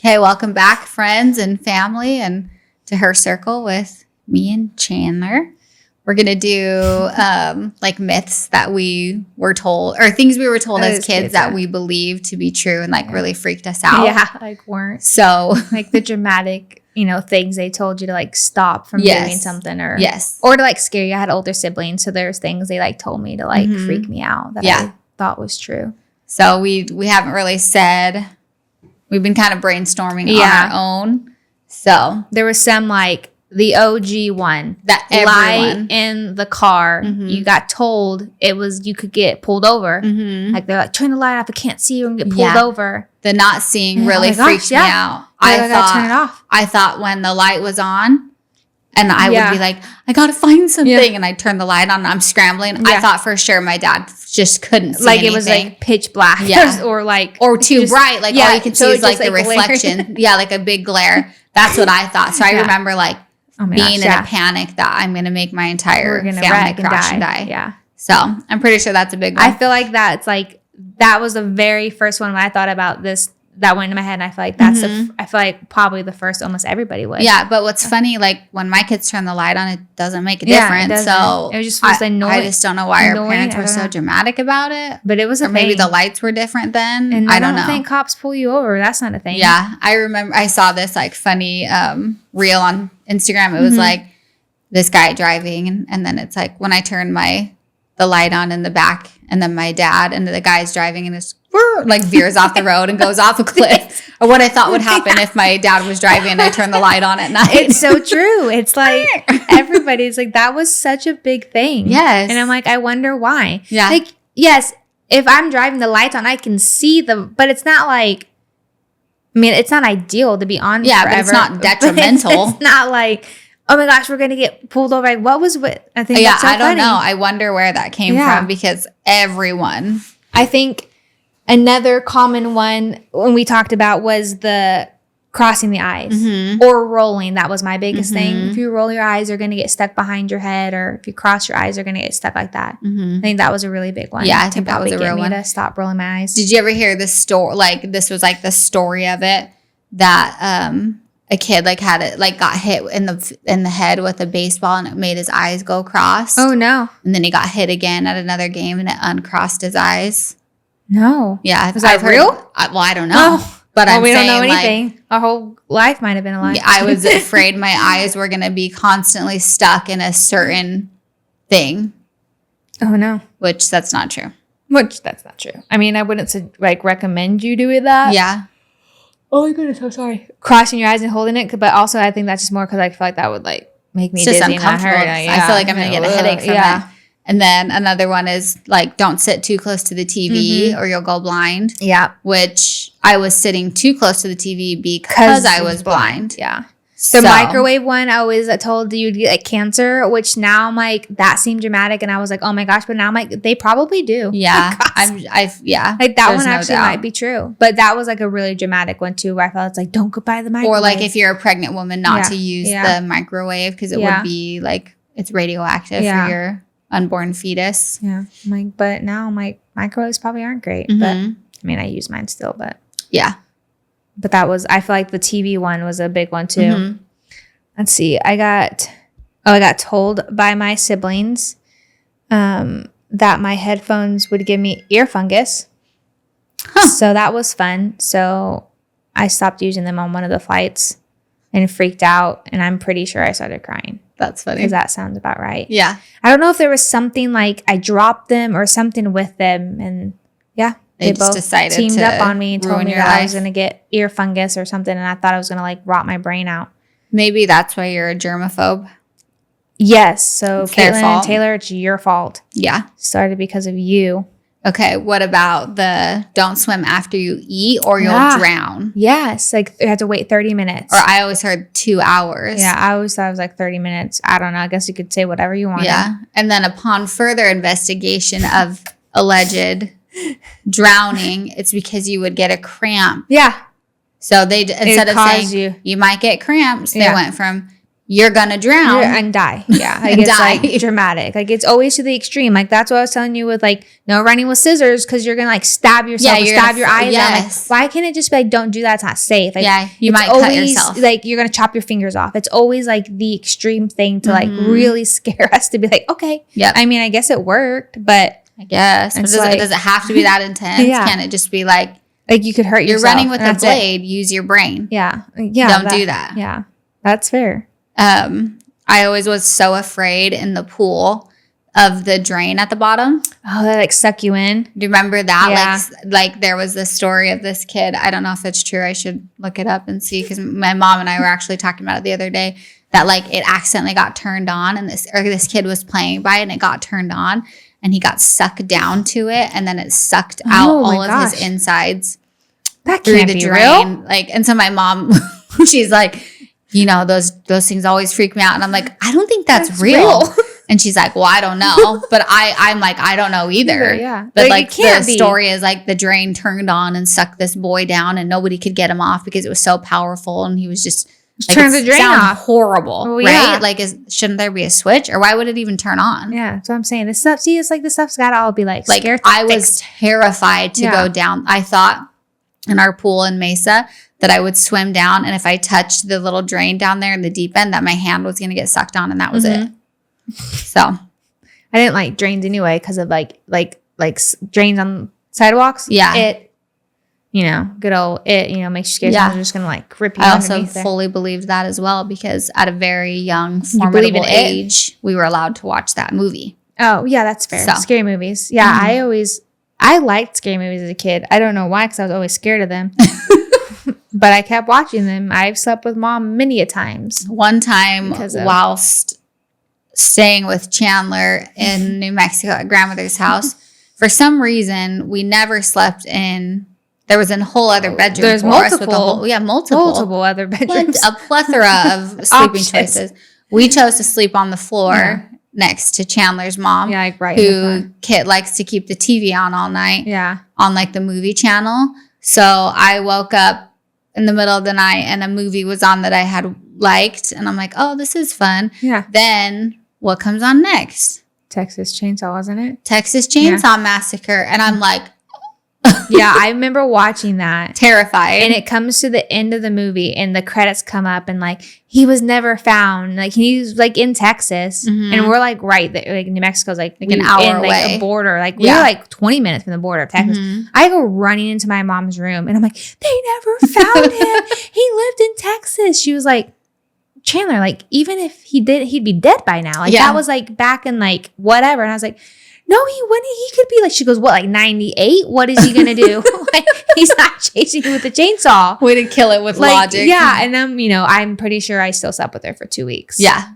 Okay, welcome back, friends and family, and to Her Circle with me and Chandler. We're going to do like myths that we were told, or things we were told as kids that we believed to be true and like really freaked us out. Yeah, like weren't. So like the dramatic, things they told you to like stop from doing something or to like scare you. I had older siblings, so there's things they like told me to like freak me out that I thought was true. So we haven't really said. We've been kind of brainstorming on our own. So there was some like the OG one that light in the car. You got told it was you could get pulled over. Like they're like turn the light off. I can't see you and get pulled over. The not seeing really freaked me out. I thought turn it off. I thought when the light was on, and I would be like, I gotta find something, and I'd turn the light on. And I'm scrambling. I thought for sure my dad just couldn't see anything. It was like pitch black, or too bright. Like all you can see is like the reflection. Like a big glare. That's what I thought. So I remember like being in a panic that I'm gonna make my entire family crash and die. Yeah. So I'm pretty sure that's a big one. I feel like that's like that was the very first one when I thought about this. That went into my head, and I feel like that's I feel like probably the first almost everybody would. Yeah, but what's funny, like when my kids turn the light on, it doesn't make a difference. So it just was annoying. I just don't know why our parents were so dramatic about it. But it was a thing. Maybe the lights were different then. And I don't know. think cops pull you over. That's not a thing. Yeah, I remember I saw this like funny reel on Instagram. It was like this guy driving, and then it's like when I turn the light on in the back, and then my dad and the guy's driving, and it's like veers off the road and goes off a cliff. Or what I thought would happen if my dad was driving and I turned the light on at night. It's so true. It's like everybody's like, that was such a big thing. Yes. And I'm like, I wonder why. Yeah. Like, yes, if I'm driving the lights on, I can see them, but it's not like, it's not ideal to be on forever. But it's not detrimental. It's not like, oh my gosh, we're going to get pulled over. Like, what was what? I think that's so I don't funny. know. I wonder where that came from because everyone. I think another common one when we talked about was the crossing the eyes or rolling. That was my biggest thing. If you roll your eyes, you're going to get stuck behind your head, or if you cross your eyes, you're going to get stuck like that. I think that was a really big one. Yeah, I think that was a real one. To stop rolling my eyes. Did you ever hear this story? Like this was like the story of it that a kid like had it like got hit in the head with a baseball and it made his eyes go cross. Oh no! And then he got hit again at another game and it uncrossed his eyes. No. Yeah. Was that real? I don't know. But we don't know anything. Like, our whole life might have been a lie. I was afraid my eyes were going to be constantly stuck in a certain thing. Oh, no. Which that's not true. That's not true. I wouldn't recommend you do that. Yeah. Oh my goodness, so sorry. Crossing your eyes and holding it. But also I think that's just more because I feel like that would like make me dizzy and uncomfortable. I feel like I'm going to get a headache from it. And then another one is like, don't sit too close to the TV or you'll go blind. Yeah. Which I was sitting too close to the TV because I was blind. Yeah. The microwave one, I was told you'd get like cancer, which now I'm like, that seemed dramatic. And I was like, oh my gosh. But now I'm like, they probably do. Yeah. Like that one actually might be true. But that was like a really dramatic one too, where I felt it's like, don't go by the microwave. Or like if you're a pregnant woman, not to use the microwave because it would be like, it's radioactive for your unborn fetus. Yeah. I'm like, but now I'm like, microwaves probably aren't great. But I use mine still, but. Yeah. But that was, I feel like the TV one was a big one too. Let's see. I got told by my siblings that my headphones would give me ear fungus. So that was fun. So I stopped using them on one of the flights and freaked out. And I'm pretty sure I started crying. That's funny. Because that sounds about right. Yeah. I don't know if there was something like I dropped them or something with them. And yeah. They both decided teamed to up on me and told me that life. I was going to get ear fungus or something. And I thought I was going to like rot my brain out. Maybe that's why you're a germaphobe. Yes. So Caitlin and Taylor, it's your fault. Yeah. Started because of you. Okay. What about the don't swim after you eat or you'll drown? Yes. Like you have to wait 30 minutes. Or I always heard 2 hours. Yeah. I always thought it was like 30 minutes. I don't know. I guess you could say whatever you wanted. Yeah. And then upon further investigation of alleged drowning, it's because you would get a cramp. Yeah. So they instead of saying you might get cramps, they went from you're gonna drown and die. Yeah. Like and it's die. like dramatic. Like it's always to the extreme. Like that's what I was telling you with like no running with scissors because you're gonna like stab yourself or stab your eyes out. Like why can't it just be like don't do that? It's not safe. Like you might cut yourself. Like you're gonna chop your fingers off. It's always like the extreme thing to like really scare us to be like, okay. Yeah. I mean, I guess it worked, but I guess. But does it have to be that intense? Yeah. Can it just be like you could hurt yourself? You're running with a blade, use your brain. Yeah. Yeah. Don't do that. Yeah. That's fair. I always was so afraid in the pool of the drain at the bottom. Oh, they like suck you in. Do you remember that? Yeah. Like there was this story of this kid. I don't know if it's true. I should look it up and see because my mom and I were actually talking about it the other day that like it accidentally got turned on and this kid was playing by it and it got turned on and he got sucked down to it and then it sucked out all of his insides. That through can't the be drain. real. Like, and so my mom, she's like, you know, those things always freak me out. And I'm like, I don't think that's real. And she's like, well, I don't know. But I'm like, I don't know either. Yeah. But like the story is like the drain turned on and sucked this boy down and nobody could get him off because it was so powerful. And he was just like, turn the drain off. Horrible. Oh, right? Yeah. Like, shouldn't there be a switch or why would it even turn on? Yeah. That's what I'm saying. This stuff, see, it's like this stuff's got to all be like scare I was terrified to go down. I thought in our pool in Mesa that I would swim down and if I touched the little drain down there in the deep end that my hand was going to get sucked on and that was it. So I didn't like drains anyway because of like drains on sidewalks. Yeah. Good old makes you scared. Someone's just going to like rip you I also underneath fully believed that as well because at a very young, formidable age, we were allowed to watch that movie. Oh, yeah, that's fair. So. Scary movies. Yeah, I liked scary movies as a kid. I don't know why because I was always scared of them. But I kept watching them. I've slept with mom many a times. One time whilst staying with Chandler in New Mexico at grandmother's house, for some reason, we never slept in. There was a whole other bedroom. There's multiple. Multiple other bedrooms. A plethora of sleeping choices. We chose to sleep on the floor next to Chandler's mom. Yeah, like right. Who Kit likes to keep the TV on all night. Yeah. On like the movie channel. So I woke up in the middle of the night and a movie was on that I had liked. And I'm like, oh, this is fun. Yeah. Then what comes on next? Texas Chainsaw, wasn't it? Texas Chainsaw Massacre. And I'm like, yeah, I remember watching that. Terrified. And it comes to the end of the movie and the credits come up and like, he was never found. Like he's like in Texas and we're like right there. Like New Mexico's like an hour away. Like a border. Like we were like 20 minutes from the border of Texas. I go running into my mom's room and I'm like, they never found him. He lived in Texas. She was like, Chandler, like even if he did, he'd be dead by now. Like that was like back in like whatever. And I was like, no, he wouldn't. He could be like, she goes, what, like 98? What is he going to do? Like, he's not chasing you with a chainsaw. Way to kill it with like, logic. Yeah. And I'm pretty sure I still slept with her for 2 weeks. Yeah.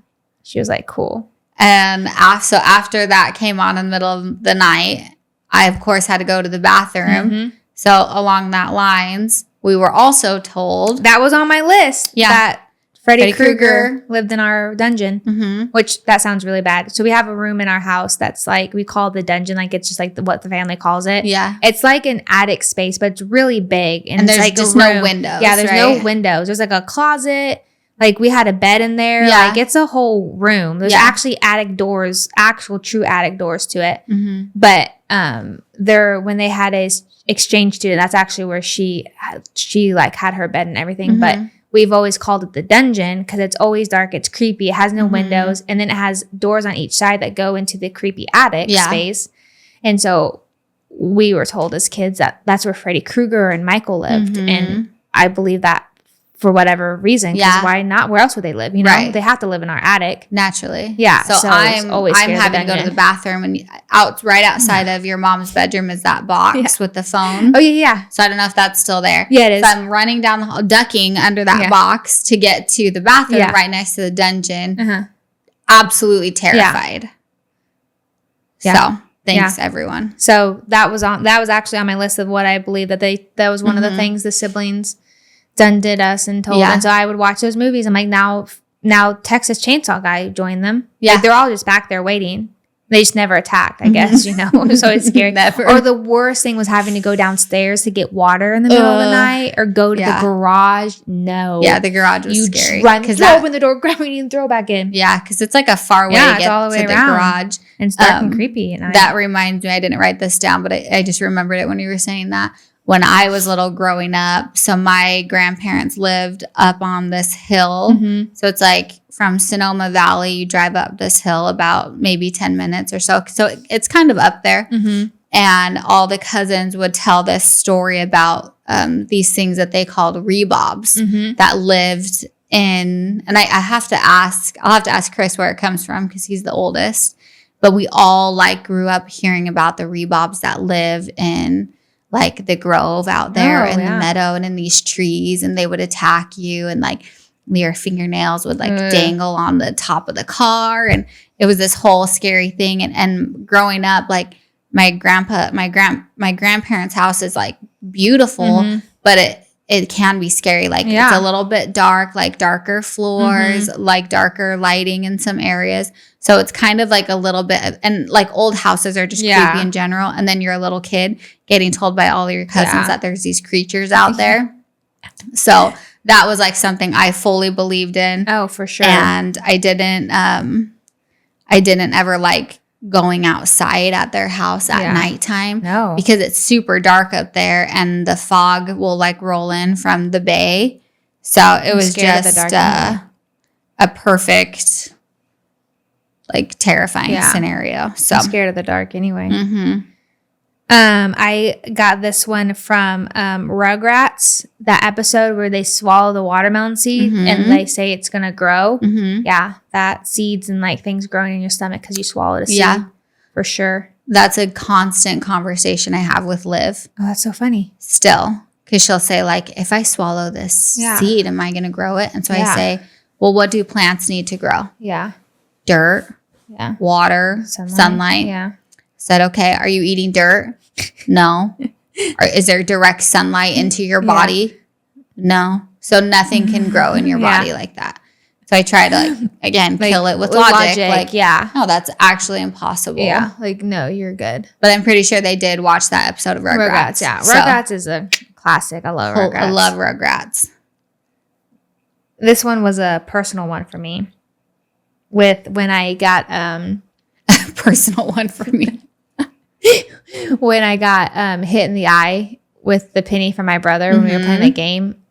She was like, cool. And so after that came on in the middle of the night, I, of course, had to go to the bathroom. So along that lines, we were also told. That was on my list. Yeah. That Freddy Krueger lived in our dungeon, which that sounds really bad. So we have a room in our house that's like, we call it the dungeon. Like it's just like what the family calls it. Yeah. It's like an attic space, but it's really big. And it's there's like just no windows. Yeah, there's no windows. There's like a closet. Like we had a bed in there. Yeah. Like it's a whole room. There's actually attic doors, actual true attic doors to it. But when they had a exchange student, that's actually where she like had her bed and everything. But we've always called it the dungeon because it's always dark. It's creepy. It has no windows. And then it has doors on each side that go into the creepy attic space. And so we were told as kids that that's where Freddy Krueger and Michael lived. And I believe that for whatever reason. Because why not? Where else would they live? You know, they have to live in our attic. Naturally. Yeah. So I'm having to go to the bathroom and right outside of your mom's bedroom is that box with the phone. Oh, yeah. So I don't know if that's still there. Yeah, it is. So I'm running down the hall, ducking under that box to get to the bathroom right next to the dungeon. Absolutely terrified. Yeah. So thanks everyone. So that was actually on my list of what I believe that was one of the things the siblings did us and told. And so I would watch those movies. I'm like, now Texas Chainsaw Guy joined them. Yeah. Like they're all just back there waiting. They just never attacked, I guess, you know. It was always scary. Never. Or the worst thing was having to go downstairs to get water in the middle of the night or go to the garage. No. Yeah, the garage was scary. Run, throw open the door, grab it, and throw back in. Yeah, because it's like a far way to get all the way to the around. garage. And it's dark and creepy at night. That reminds me, I didn't write this down, but I just remembered it when you were saying that. When I was little growing up, so my grandparents lived up on this hill. Mm-hmm. So it's like from Sonoma Valley, you drive up this hill about maybe 10 minutes or so. So it's kind of up there. Mm-hmm. And all the cousins would tell this story about these things that they called rebobs that lived in, and I'll have to ask Chris where it comes from because he's the oldest. But we all like grew up hearing about the rebobs that live in like the grove out there in the meadow and in these trees, and they would attack you, and like your fingernails would like dangle on the top of the car, and it was this whole scary thing. And growing up, like my grandparents' house is like beautiful, but it can be scary. Like it's a little bit dark, like darker floors, like darker lighting in some areas. So it's kind of like a little bit of, and like old houses are just creepy in general. And then you're a little kid getting told by all your cousins that there's these creatures out there. So that was like something I fully believed in. Oh, for sure. And I didn't ever like going outside at their house at nighttime. No. Because it's super dark up there and the fog will like roll in from the bay. So it was just a perfect, like terrifying scenario. So I'm scared of the dark anyway. I got this one from Rugrats, that episode where they swallow the watermelon seed and they say it's going to grow. Yeah, that seeds and like things growing in your stomach because you swallowed a seed. Yeah, for sure. That's a constant conversation I have with Liv. Oh, that's so funny. Still, because she'll say like, if I swallow this seed, am I going to grow it? And so I say, well, what do plants need to grow? Yeah. Dirt. Yeah. Water. Sunlight. Yeah. Said, okay, are you eating dirt? No. Is there direct sunlight into your body? No. So nothing can grow in your body like that. So I try to, like, again, kill it with logic. Like, no, that's actually impossible. Yeah. Like, no, you're good. But I'm pretty sure they did watch that episode of Rugrats. Yeah. Rugrats is a classic. I love Rugrats. I love Rugrats. This one was a personal one for me. When I got a personal one for me. When I got hit in the eye with the penny from my brother when we were playing the game,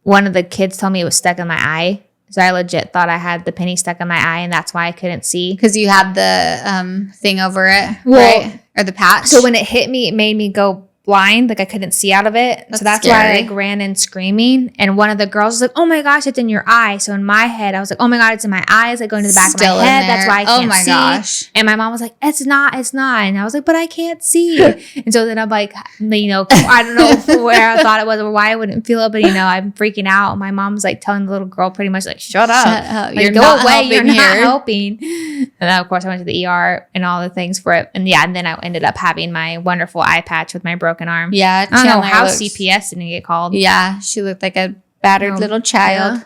one of the kids told me it was stuck in my eye. So I legit thought I had the penny stuck in my eye, and that's why I couldn't see. Because you had the thing over it, right? Or the patch. So when it hit me, it made me go blind, like I couldn't see out of it. That's why I like ran in screaming. And one of the girls was like, "Oh my gosh, it's in your eye." So in my head, I was like, "Oh my god, it's in my eyes!" Like going to the back of my head. That's why I can't see. Gosh. And my mom was like, "It's not." And I was like, "But I can't see." And so then I'm like, you know, I don't know where I thought it was or why I wouldn't feel it, but you know, I'm freaking out. My mom's like telling the little girl pretty much like, "Shut up! Like, you're go away! You're not helping." And then of course I went to the ER and all the things for it. And and then I ended up having my wonderful eye patch with my broken arm. Yeah, I don't know how CPS didn't get called. Yeah, she looked like a battered little child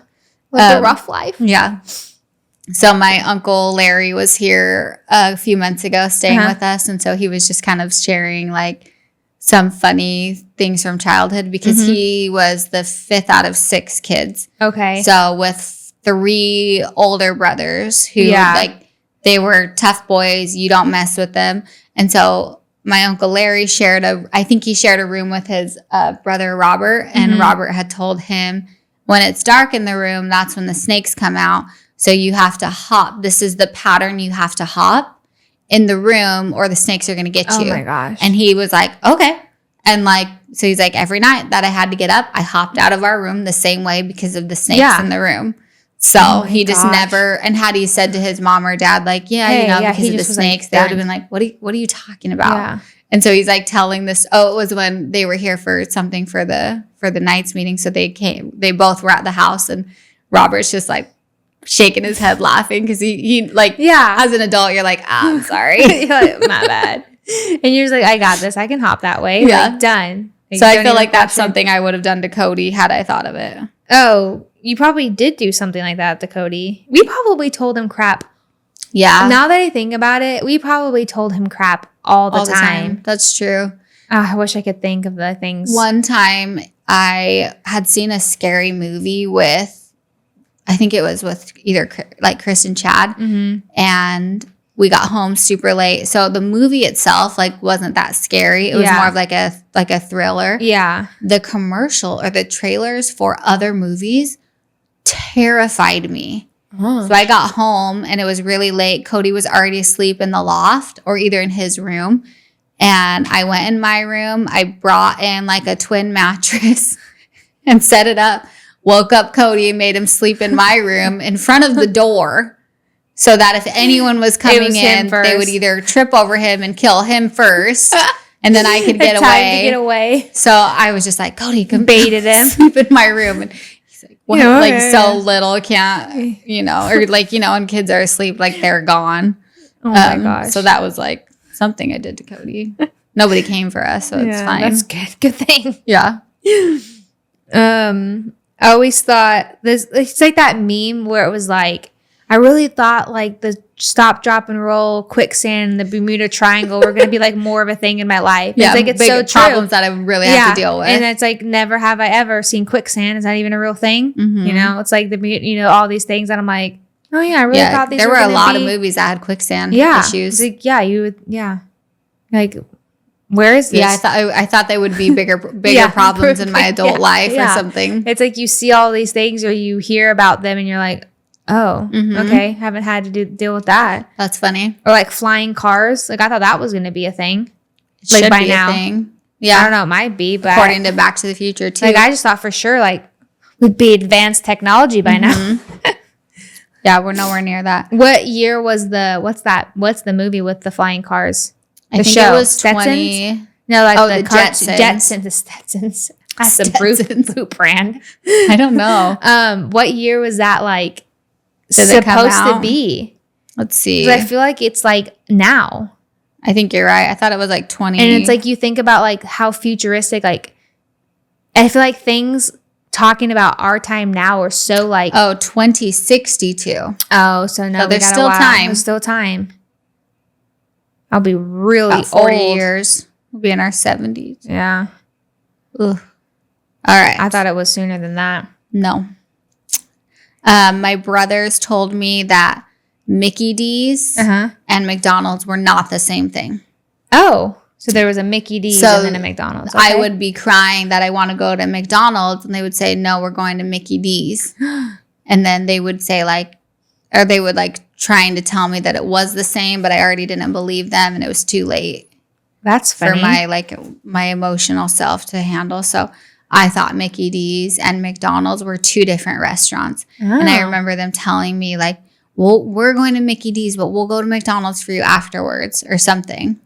with a rough life. Yeah. So my uncle Larry was here a few months ago staying with us, and so he was just kind of sharing like some funny things from childhood because he was the 5th out of 6 kids. Okay. So with 3 older brothers who like they were tough boys, you don't mess with them, and so my uncle Larry shared a room with his brother Robert, and Robert had told him when it's dark in the room, that's when the snakes come out. So you have to hop. This is the pattern you have to hop in the room or the snakes are going to get you. Oh my gosh. And he was like, okay. And like, so he's like, every night that I had to get up, I hopped out of our room the same way because of the snakes in the room. So he just never, and had he said to his mom or dad, like, because of the snakes, they would have been like, what are you talking about? Yeah. And so he's like telling this, it was when they were here for something for the Knights meeting. So they both were at the house, and Robert's just like shaking his head laughing because he as an adult, you're like, I'm sorry. You're like, my bad. And you're just like, I got this. I can hop that way. Yeah. Like, done. Like, so I feel like that's something I would have done to Cody had I thought of it. Oh, you probably did do something like that to Cody. We probably told him crap Yeah. Now that I think about it, we probably told him crap all the time. That's true. I wish I could think of the things. One time I had seen a scary movie with, I think it was with either like Chris and Chad. And we got home super late. So the movie itself like wasn't that scary. It was more of like a thriller. Yeah. The commercial or the trailers for other movies terrified me. So I got home and it was really late. Cody was already asleep in the loft or either in his room. And I went in my room. I brought in like a twin mattress and set it up. Woke up Cody and made him sleep in my room in front of the door so that if anyone was coming in, they would either trip over him and kill him first. And then I could get away. Time to get away. So I was just like, Cody, come baited him. Sleep in my room. And he's like, what? Like so little, can't, or like, when kids are asleep, like they're gone. Oh my gosh. So that was like something I did to Cody. Nobody came for us, so it's fine. That's good. Good thing. Yeah. I always thought it's like that meme where it was like, I really thought like the stop, drop, and roll, quicksand, and the Bermuda Triangle were going to be like more of a thing in my life. Yeah, it's like it's big so true. Problems that I would really have to deal with. And it's like, never have I ever seen quicksand. Is that even a real thing? It's like all these things that I'm like, oh yeah, I really thought these. There were a lot of movies that had quicksand issues. It's like, you would, like. Where is this? Yeah, I thought they would be bigger problems in my adult life or something. It's like you see all these things or you hear about them and you're like, oh, okay, haven't had to deal with that. That's funny. Or like flying cars. Like I thought that was going to be a thing. It should be a thing. Yeah, I don't know. It might be, but according to Back to the Future too. Like I just thought for sure like we'd be advanced technology by now. Yeah, we're nowhere near that. What year was what's the movie with the flying cars? I think it was 20. No, like the Jetsons. The Stetsons. That's the boot brand. I don't know. What year was that like supposed to be? Let's see. I feel like it's like now. I think you're right. I thought it was like 20. And it's like you think about like how futuristic, like I feel like things talking about our time now are so like 2062. Oh, so no, there's still time. There's still time. I'll be really about 40 old. years. We'll be in our 70s. Yeah. Ugh. All right. I thought it was sooner than that. No. My brothers told me that Mickey D's and McDonald's were not the same thing. Oh. So there was a Mickey D's and then a McDonald's. Okay. I would be crying that I want to go to McDonald's and they would say, no, we're going to Mickey D's. And then they would say they would trying to tell me that it was the same, but I already didn't believe them and it was too late. That's funny. For my emotional self to handle. So I thought Mickey D's and McDonald's were two different restaurants. Oh. And I remember them telling me well, we're going to Mickey D's, but we'll go to McDonald's for you afterwards or something.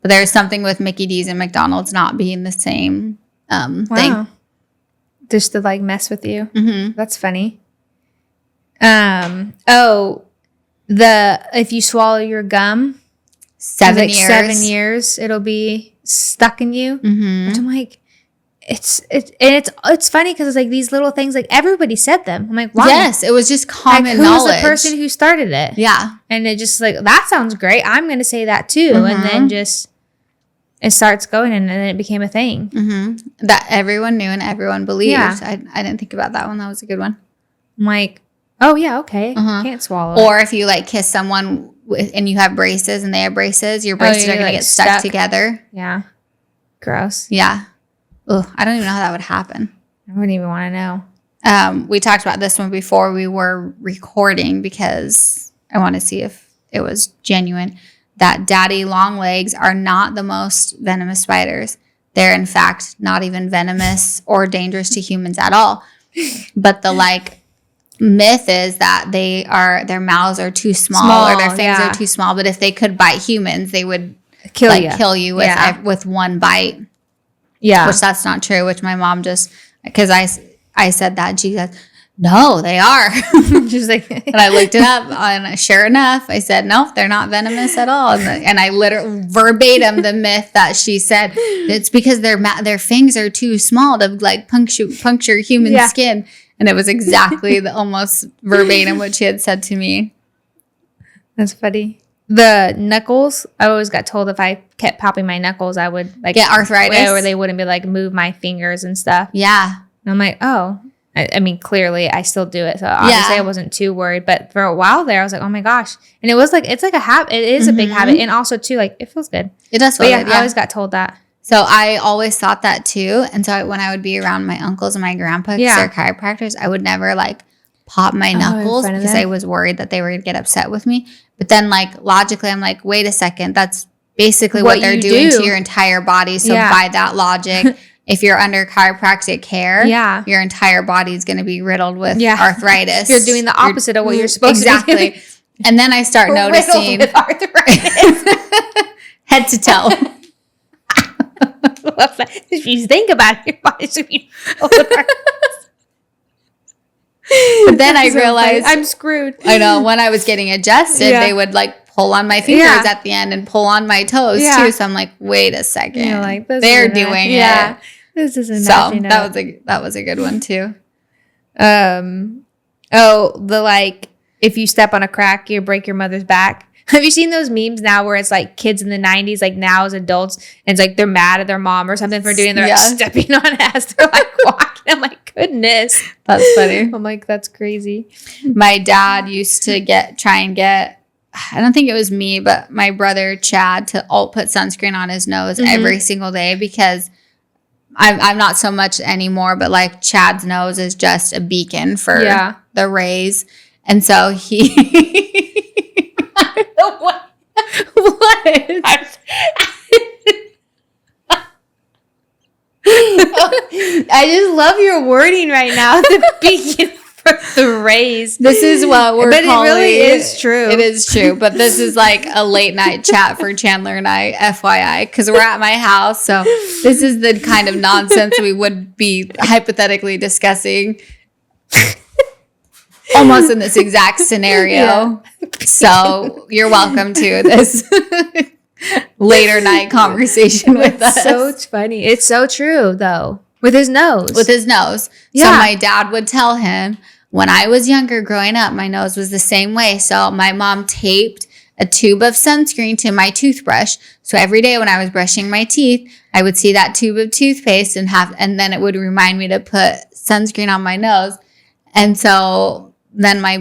But there's something with Mickey D's and McDonald's not being the same thing. Just to mess with you. Mm-hmm. That's funny. If you swallow your gum, 7 years. 7 years, it'll be stuck in you. Mm-hmm. Which I'm like, it's funny because it's like these little things, like everybody said them. I'm like, why? Yes, it was just common knowledge. Who's the person who started it? Yeah. And it just that sounds great. I'm going to say that too. Mm-hmm. And then just it starts going and then it became a thing. Mm-hmm. That everyone knew and everyone believed. Yeah. I didn't think about that one. That was a good one. I'm like, oh yeah, okay. Can't swallow. Or if you kiss someone and you have braces and they have braces, your braces are going to get stuck together. Yeah. Gross. Yeah. Ugh, I don't even know how that would happen. I wouldn't even want to know. We talked about this one before we were recording because I want to see if it was genuine. That daddy long legs are not the most venomous spiders. They're in fact not even venomous or dangerous to humans at all. But the myth is that their mouths are too small or their fangs are too small. But if they could bite humans, they would kill you with one bite. Yeah. Which that's not true, which my mom because I said that, she said, no, they are. She's like, and I looked it up and sure enough, I said, no, they're not venomous at all. And I literally verbatim the myth that she said, it's because their fangs are too small to puncture human skin. And it was exactly almost verbatim what she had said to me. That's funny. The knuckles, I always got told if I kept popping my knuckles, I would like get arthritis. Or they wouldn't be like move my fingers and stuff. Yeah. And I'm like, oh. I mean, clearly I still do it. So obviously I wasn't too worried. But for a while there, I was like, oh my gosh. And it was like, it's like a habit. It is a big habit. And also too, like it feels good. It does feel good. I always got told that. So I always thought that too. And so when I would be around my uncles and my grandpa, because they're chiropractors, I would never like pop my knuckles because I was worried that they were going to get upset with me. But then like logically, I'm like, wait a second. That's basically what they're doing to your entire body. So by that logic, if you're under chiropractic care, your entire body is going to be riddled with arthritis. You're doing the opposite of what you're supposed to be doing. And then I start noticing with arthritis. Head to toe. If you think about it, your body should be filled with arthritis. But then I realized I'm screwed. I know when I was getting adjusted, they would like pull on my fingers at the end and pull on my toes too. So I'm like, wait a second, like, they're doing it. This isn't so that was a good one too. The like if you step on a crack, you break your mother's back. Have you seen those memes now where it's like kids in the 90s, like now as adults, and it's like they're mad at their mom or something for doing their stepping on it as they're like walking. I'm like, goodness. That's funny. I'm like, that's crazy. My dad used to try and get, I don't think it was me, but my brother Chad to put sunscreen on his nose every single day because I'm not so much anymore, but like Chad's nose is just a beacon for the rays. And so he... What? I just love your wording right now. The beacon for the rays. This is what we're calling. But it really is true. It is true. But this is like a late night chat for Chandler and I, FYI, because we're at my house. So this is the kind of nonsense we would be hypothetically discussing. Almost in this exact scenario. So you're welcome to this later night conversation with us. So funny. It's so true, though. With his nose. Yeah. So my dad would tell him, when I was younger growing up, my nose was the same way. So my mom taped a tube of sunscreen to my toothbrush. So every day when I was brushing my teeth, I would see that tube of toothpaste and then it would remind me to put sunscreen on my nose. And so then my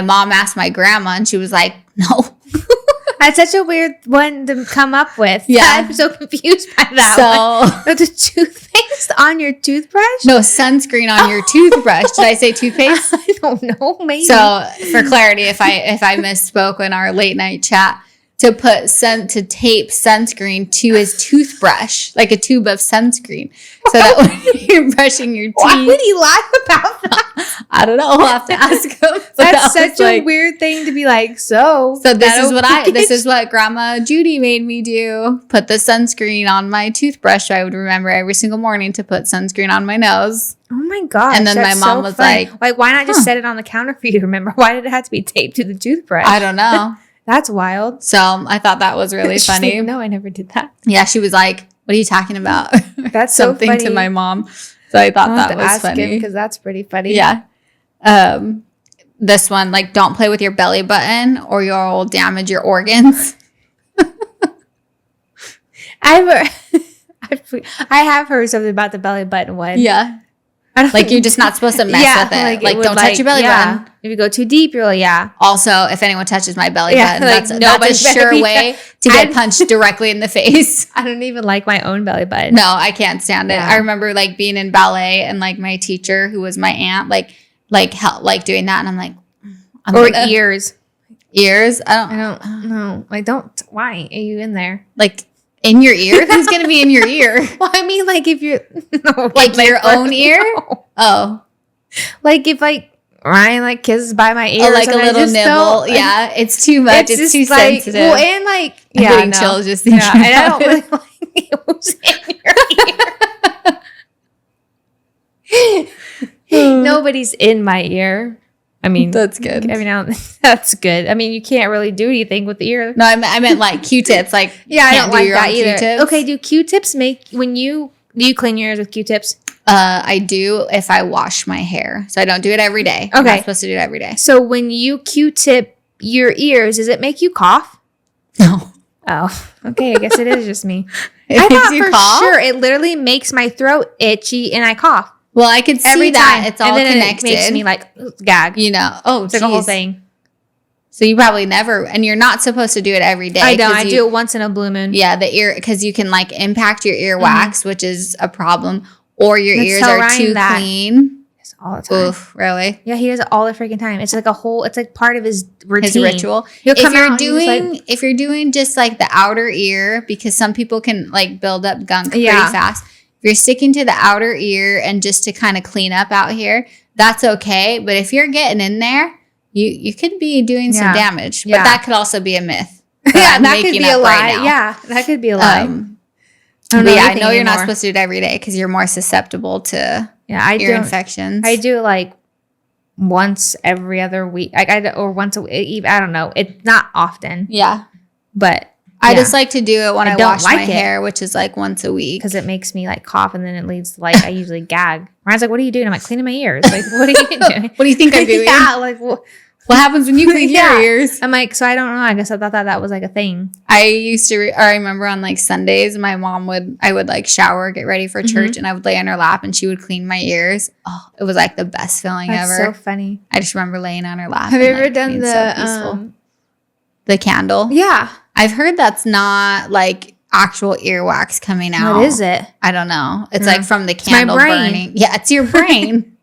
mom asked my grandma and she was like, no. That's such a weird one to come up with. Yeah. I'm so confused by that one. The toothpaste on your toothbrush? No, sunscreen on your toothbrush. Did I say toothpaste? I don't know. Maybe. So for clarity, if I misspoke in our late night chat, to tape sunscreen to his toothbrush, like a tube of sunscreen, so that when you're brushing your teeth. Why would he lie about that? I don't know. We'll have to ask him. That's such a weird thing to be like. So this is what Grandma Judy made me do. Put the sunscreen on my toothbrush. So I would remember every single morning to put sunscreen on my nose. Oh my gosh. And then my mom was like, why not just set it on the counter for you to remember? Why did it have to be taped to the toothbrush? I don't know. That's wild. So I thought that was really funny. Like, no, I never did that. Yeah, she was like, what are you talking about? That's so something funny. To my mom. So I thought that was funny. Because that's pretty funny. Yeah. This one, like, don't play with your belly button or you'll damage your organs. I have heard something about the belly button one. Yeah. Like, you're just not supposed to mess with it. Like don't touch your belly button. If you go too deep, you're like, Also, if anyone touches my belly button, that's a sure way to get punched directly in the face. I don't even like my own belly button. No, I can't stand it. I remember, like, being in ballet and, like, my teacher, who was my aunt, like doing that. And I'm like, ears. Ears? I don't know. Like, why are you in there? Like, in your ear? Who's going to be in your ear? Well, I mean, like, if you're... like your own ear? No. Oh. Like, if, like, Ryan, like, kisses by my ear. Oh, like a little nibble. Yeah, it's too much. It's too like, sensitive. Well, and, like... I'm getting chills just thinking and I don't really like who's in your ear. Nobody's in my ear. I mean, that's good. Every now and then, that's good. I mean, you can't really do anything with the ear. No, I meant like Q-tips. Like, I don't like that either. Q-tips. Okay, do Q-tips do you clean your ears with Q-tips? I do if I wash my hair. So I don't do it every day. Okay. I'm not supposed to do it every day. So when you Q-tip your ears, does it make you cough? No. Oh, okay. I guess it is just me. It I makes thought you for cough? sure it literally makes my throat itchy and I cough. Well, I could see Every that. time. It's all and then connected. It makes me like gag. You know. Oh, It's like a whole thing. So you probably never, and you're not supposed to do it every day. I don't. I do it once in a blue moon. Yeah, the ear, because you can like impact your earwax, which is a problem, or your ears tell are Ryan too that. clean. Yes, all the time. Oof, really? Yeah, he does it all the freaking time. It's like it's like part of his routine. His ritual. He'll If come you're out and he's doing, like, if you're doing just like the outer ear, because some people can like build up gunk pretty fast. If you're sticking to the outer ear and just to kind of clean up out here, that's okay. But if you're getting in there, you could be doing some damage. But that could also be a myth. That could be a lie. Right, yeah, that could be a lie. I know you're not supposed to do it every day because you're more susceptible to ear infections. I do like once every other week, or once a week. I don't know. It's not often. Yeah, but I just like to do it when I wash my hair, which is like once a week because it makes me like cough, and then it leads to like I usually gag. Ryan's like, "What are you doing?" I'm like, "Cleaning my ears." Like, what are you doing? What do you think I'm doing? Yeah, like what happens when you clean your ears? I'm like, so I don't know. I guess I thought that was like a thing. I used to, I remember on like Sundays, my mom I would like shower, get ready for church, and I would lay on her lap and she would clean my ears. Oh, it was like the best feeling ever. So funny. I just remember laying on her lap. Have you ever done the candle? Yeah. I've heard that's not like actual earwax coming out. What is it? I don't know. It's like from the candle burning. Yeah, it's your brain.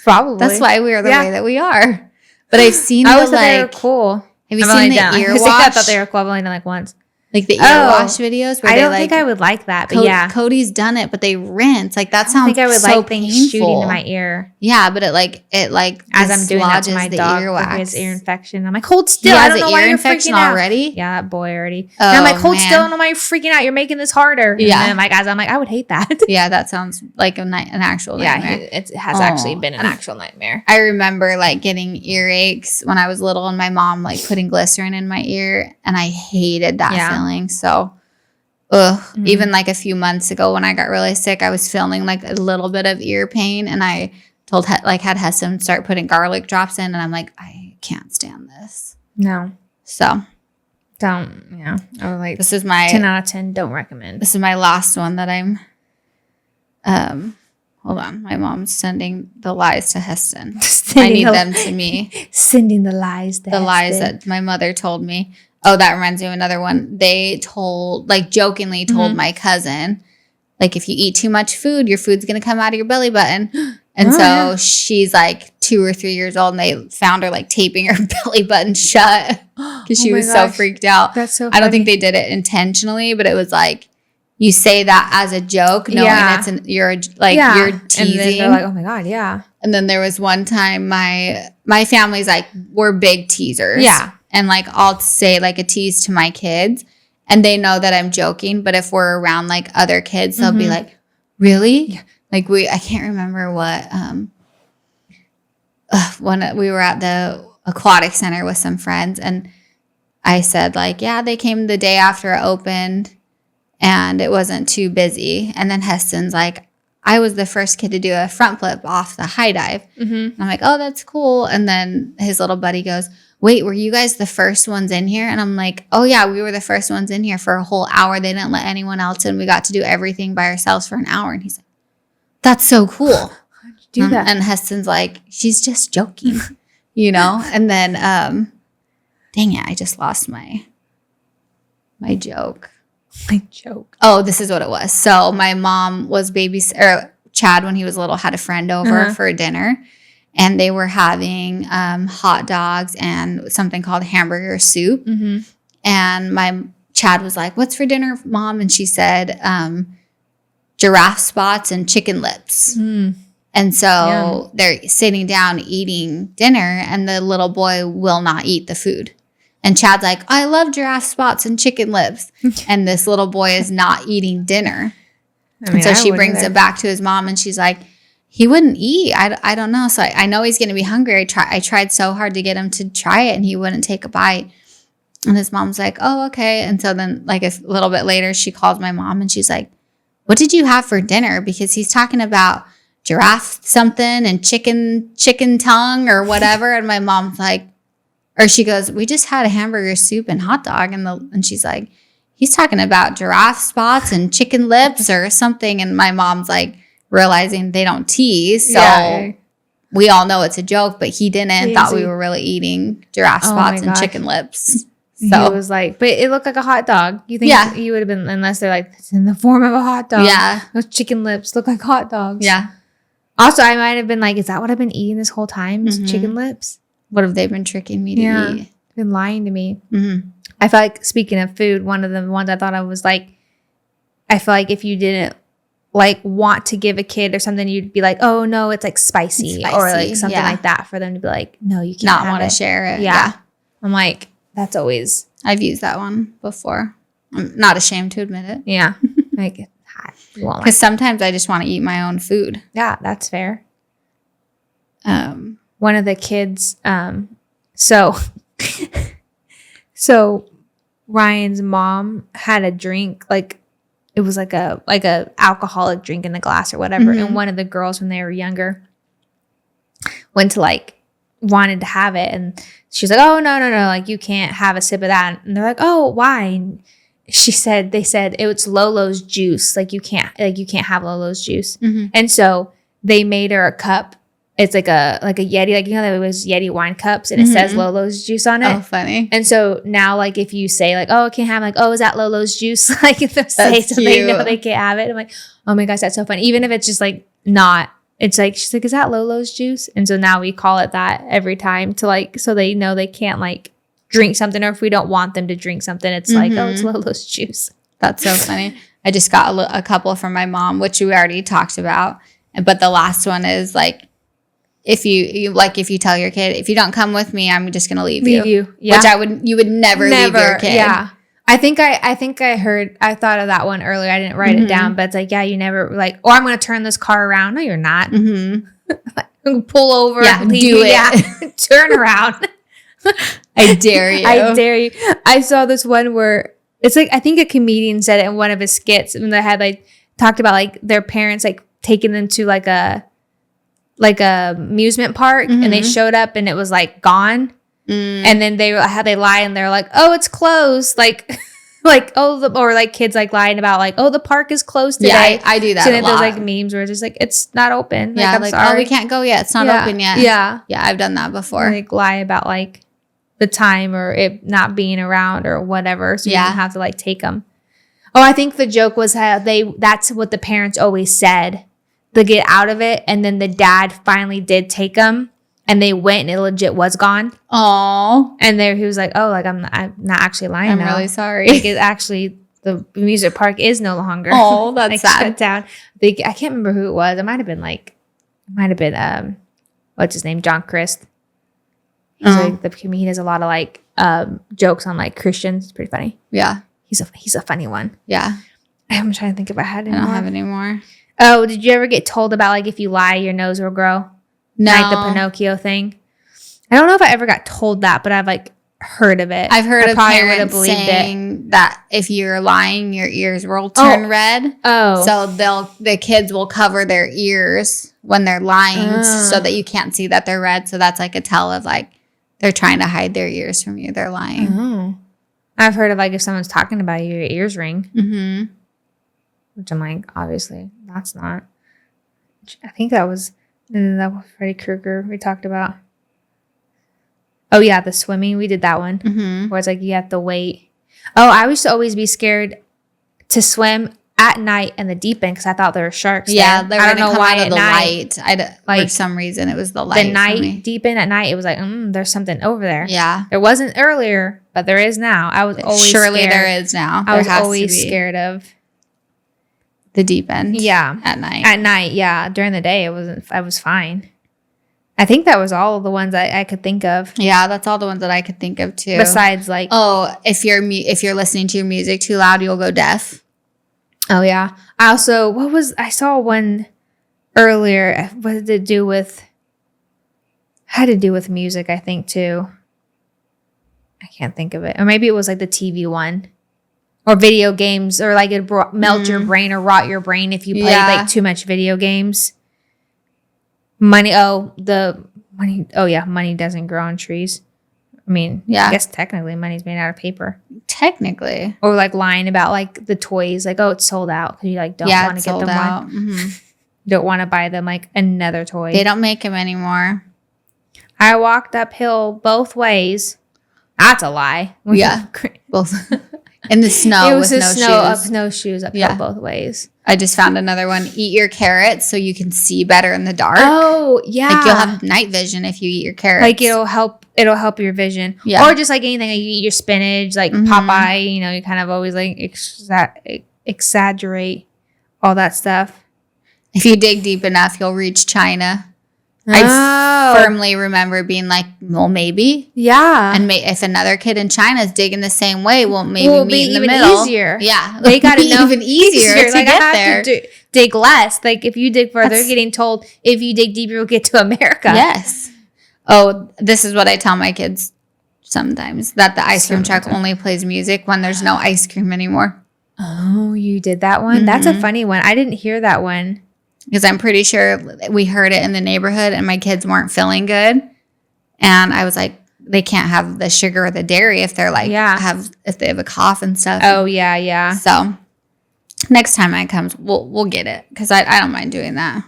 Probably. That's why we are the way that we are. But I've seen I always thought they were cool. Have you seen the ear wash? I thought they were cool. I've only done like once. Like the ear wash videos where I don't think I would like that, but yeah. Cody's done it, but they rinse. Like that sounds I think I would so like things painful. Shooting to my ear. Yeah, but it as I'm doing that to my dog with his ear infection. I'm like, hold still. I don't know why you're freaking out already. Yeah, that boy already. Oh, and I'm like, hold still. I don't know why you're freaking out. You're making this harder. Yeah. And then I'm like, I would hate that. Yeah, that sounds like an actual nightmare. Yeah, it has actually been an actual nightmare. I remember like getting earaches when I was little, and my mom like putting glycerin in my ear, and I hated that feeling. So. Even like a few months ago when I got really sick, I was feeling like a little bit of ear pain, and I had Heston start putting garlic drops in, and I'm like, I can't stand this. No. So don't. Yeah. I would like this is my 10 out of 10. Don't recommend. This is my last one that I'm. Hold on, my mom's sending the lies to Heston. I need them to me. Sending the lies to the lies that my mother told me. Oh, that reminds me of another one. They jokingly told my cousin, like, if you eat too much food, your food's going to come out of your belly button. And she's like 2 or 3 years old, and they found her like taping her belly button shut because she was so freaked out. That's so funny. I don't think they did it intentionally, but it was like, you say that as a joke, knowing you're teasing. And then they're like, oh my God, yeah. And then there was one time my family's like, we're big teasers. Yeah. And like I'll say like a tease to my kids, and they know that I'm joking. But if we're around like other kids, they'll be like, "Really?" Yeah. Like I can't remember what when we were at the aquatic center with some friends, and I said like, "Yeah, they came the day after it opened, and it wasn't too busy." And then Heston's like, I was the first kid to do a front flip off the high dive. And I'm like, oh, that's cool. And then his little buddy goes, wait, were you guys the first ones in here? And I'm like, oh, yeah, we were the first ones in here for a whole hour. They didn't let anyone else in. We got to do everything by ourselves for an hour. And he's like, that's so cool. How'd you do that? And Heston's like, she's just joking, And then, dang it, I just lost my joke. My joke. Oh, this is what it was. So my mom was Chad, when he was little, had a friend over for dinner, and they were having hot dogs and something called hamburger soup. And Chad was like, what's for dinner, Mom? And she said, giraffe spots and chicken lips. And so they're sitting down eating dinner, and the little boy will not eat the food. And Chad's like, I love giraffe spots and chicken lips. And this little boy is not eating dinner. And so she brings it back to his mom, and she's like, he wouldn't eat. I don't know. So I know he's going to be hungry. I tried so hard to get him to try it, and he wouldn't take a bite. And his mom's like, oh, okay. And so then like a little bit later, she calls my mom, and she's like, what did you have for dinner? Because he's talking about giraffe something and chicken tongue or whatever. And my mom's like, or she goes, we just had a hamburger, soup, and hot dog. And she's like, he's talking about giraffe spots and chicken lips or something. And my mom's like realizing they don't tease. So we all know it's a joke, but he didn't. Thought we were really eating giraffe spots and chicken lips. So he was like, but it looked like a hot dog. You think you would have been, unless they're like, it's in the form of a hot dog. Yeah. Those chicken lips look like hot dogs. Yeah. Also, I might have been like, is that what I've been eating this whole time? Is chicken lips? What have they been tricking me to eat? Been lying to me. I feel like, speaking of food, one of the ones I thought I was like, I feel like if you didn't like want to give a kid or something, you'd be like, oh no, it's like spicy or like something like that, for them to be like, no, you can't not want to share it. Yeah. I'm like, that's always. I've used that one before. I'm not ashamed to admit it. Yeah. Like, because sometimes I just want to eat my own food. Yeah, that's fair. One of the kids, so Ryan's mom had a drink, like it was like a alcoholic drink in the glass or whatever. And one of the girls, when they were younger, went to wanted to have it, and she's like, oh no, like you can't have a sip of that. And they're like, oh, why? And they said it's Lolo's juice. Like you can't have Lolo's juice. And so they made her a cup. It's like a Yeti, like, you know, there was Yeti wine cups, and it says Lolo's juice on it. Oh, funny. And so now, like, if you say like, oh, I can't have, like, oh, is that Lolo's juice? Like, if they'll say, so they know they can't have it. I'm like, oh my gosh, that's so funny. Even if it's just like not, it's like, she's like, is that Lolo's juice? And so now we call it that every time to like, so they know they can't like drink something, or if we don't want them to drink something, it's like, oh, it's Lolo's juice. That's so funny. I just got a couple from my mom, which we already talked about. But the last one is like, if you tell your kid, if you don't come with me, I'm just going to leave you. Yeah. Which you would never leave your kid. Yeah. I think I thought of that one earlier. I didn't write it down, but it's like, yeah, you never like, or I'm going to turn this car around. No, you're not. Pull over. Yeah, do it. Yeah. Turn around. I dare you. I dare you. I saw this one where it's like, I think a comedian said it in one of his skits, and they had like talked about like their parents like taking them to like a amusement park, and they showed up and it was like gone. And then they lie, and they're like, oh, it's closed. Like or like kids like lying about like, oh, the park is closed today. Yeah, I do that. So then there's like memes where it's just like, it's not open. Yeah, like, I'm sorry. oh, we can't go yet. It's not open yet. Yeah. Yeah, I've done that before. Like lie about like the time or it not being around or whatever. So you don't have to like take them. Oh, I think the joke was how that's what the parents always said to get out of it. And then the dad finally did take them, and they went, and it legit was gone. Oh, and there he was like, oh, like I'm not actually lying. I'm now. really sorry. Like it actually, the music park is no longer. Oh, that's like, sad. Shut down. I can't remember who it was. It might have been what's his name? John Christ. He's like he does a lot of like jokes on like Christians. It's pretty funny. Yeah. He's a funny one. Yeah. I'm trying to think if I had any. I don't have any more. Oh, did you ever get told about like if you lie, your nose will grow? No. Like the Pinocchio thing. I don't know if I ever got told that, but I've like heard of it. I've heard of parents believed saying that if you're lying, your ears will turn red. Oh. So the kids will cover their ears when they're lying so that you can't see that they're red. So that's like a tell of like they're trying to hide their ears from you. They're lying. Oh. I've heard of like if someone's talking about you, your ears ring. Mm-hmm. Which I'm like, obviously, that's not. I think that was Freddy Krueger we talked about. Oh, yeah, the swimming. We did that one. Mm-hmm. Where it's like you have to wait. Oh, I used to always be scared to swim at night in the deep end because I thought there were sharks. Yeah, there. I don't know why at the light. Like, for some reason, it was the light. The night, deep end at night, it was like, there's something over there. Yeah. There wasn't earlier, but there is now. I was always Surely scared. there is now. I was always scared of the deep end. Yeah. At night. At night, yeah. During the day, I was fine. I think that was all the ones I could think of. Yeah, that's all the ones that I could think of too. Besides, like, if you're listening to your music too loud, you'll go deaf. Oh yeah. I saw one earlier. What did it do with? Had to do with music, I think too. I can't think of it, or maybe it was like the TV one, or video games, or like it melt your brain or rot your brain if you played like too much video games. Money doesn't grow on trees. I mean, Yeah. I guess technically money's made out of paper. Technically. Or like lying about like the toys, like, oh, it's sold out because you like don't want to get them out. one. Mm-hmm. You don't want to buy them like another toy. They don't make them anymore. I walked uphill both ways. That's a lie. Yeah. Both. In the snow. It was with the no snow shoes. no shoes uphill both ways. I just found another one. Eat your carrots so you can see better in the dark. Oh, yeah. Like you'll have night vision if you eat your carrots. Like it'll help your vision. Yeah. Or just like anything, like you eat your spinach, like Popeye, you know, you kind of always like exaggerate all that stuff. If you dig deep enough, you'll reach China. Oh. I firmly remember being like, well, maybe. Yeah. And if another kid in China is digging the same way, well, maybe Will meet be in the even middle. easier. Yeah. They got to know even easier to like, get I have there. to dig less. Like if you dig further, getting told if you dig deeper, you'll get to America. Yes. Oh, this is what I tell my kids sometimes, that the ice cream truck only plays music when there's no ice cream anymore. Oh, you did that one? That's a funny one. I didn't hear that one. Because I'm pretty sure we heard it in the neighborhood and my kids weren't feeling good. And I was like, they can't have the sugar or the dairy if they're like, if they have a cough and stuff. Oh, yeah, yeah. So next time it comes, we'll get it. Because I don't mind doing that.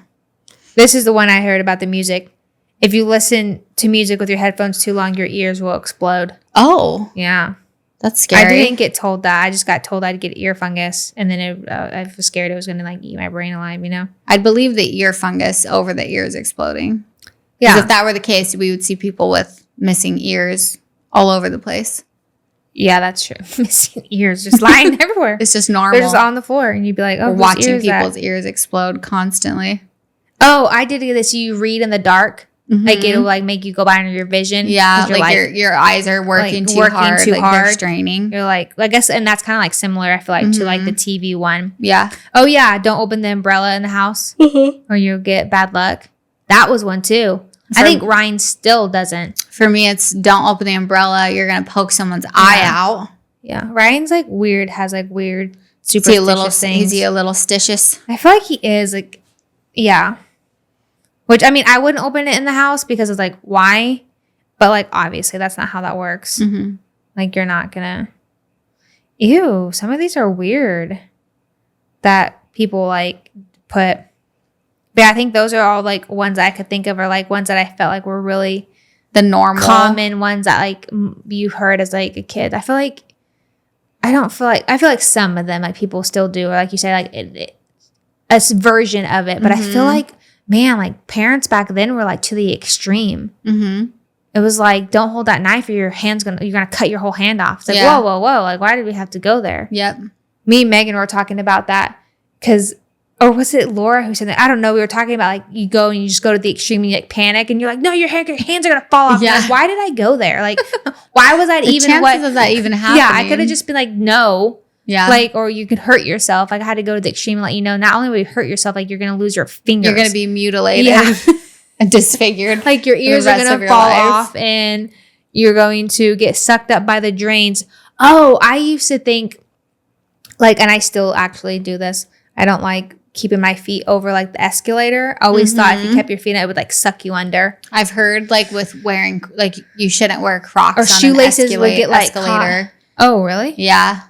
This is the one I heard about the music. If you listen to music with your headphones too long, your ears will explode. Oh. Yeah. That's scary. I didn't get told that. I just got told I'd get ear fungus. And then I was scared it was going to like eat my brain alive, you know? I'd believe the ear fungus over the ears exploding. Yeah. If that were the case, we would see people with missing ears all over the place. Yeah, that's true. Missing ears just lying everywhere. It's just normal. They're just on the floor. And you'd be like, oh, we're watching people's ears explode constantly. Oh, I did this. You read in the dark. Mm-hmm. Like it'll like make you go by under your vision. Yeah, like your eyes are working too hard. They're straining. You're like, I guess, and that's kind of like similar, I feel like, to like the TV one. Yeah. Oh, yeah. Don't open the umbrella in the house or you'll get bad luck. That was one too. I think Ryan still doesn't. For me, it's don't open the umbrella. You're going to poke someone's eye out. Yeah. Ryan's like weird, has like weird superstitious things. Is he a little stitious? I feel like he is like, yeah. Which, I mean, I wouldn't open it in the house because it's like, why? But, like, obviously, that's not how that works. Mm-hmm. Like, you're not going to. Ew, some of these are weird that people, like, put. But I think those are all, like, ones I could think of or, like, ones that I felt like were really the normal. Common ones that, like, you heard as, like, a kid. I feel like some of them, like, people still do. Or, like you say, like, a version of it. But I feel like, man, like parents back then were like to the extreme. Mm-hmm. It was like, don't hold that knife or you're gonna cut your whole hand off. It's like, whoa. Like, why did we have to go there? Yep. Me and Megan were talking about that or was it Laura who said that? I don't know. We were talking about like you go and you just go to the extreme and you like panic and you're like, no, your hands are gonna fall off. Yeah. Like, why did I go there? Like, why was that even chances of that even happening? Yeah, I could have just been like, no. Yeah. Like, or you could hurt yourself. Like, I had to go to the extreme and let you know, not only will you hurt yourself, like, you're going to lose your fingers. You're going to be mutilated and disfigured. Like, your ears are going to fall off and you're going to get sucked up by the drains. Oh, I used to think, like, and I still actually do this. I don't like keeping my feet over, like, the escalator. I always thought if you kept your feet out, it would, like, suck you under. I've heard, like, with wearing, like, you shouldn't wear Crocs or on shoelaces an would get, like, escalator. Oh, really? Yeah.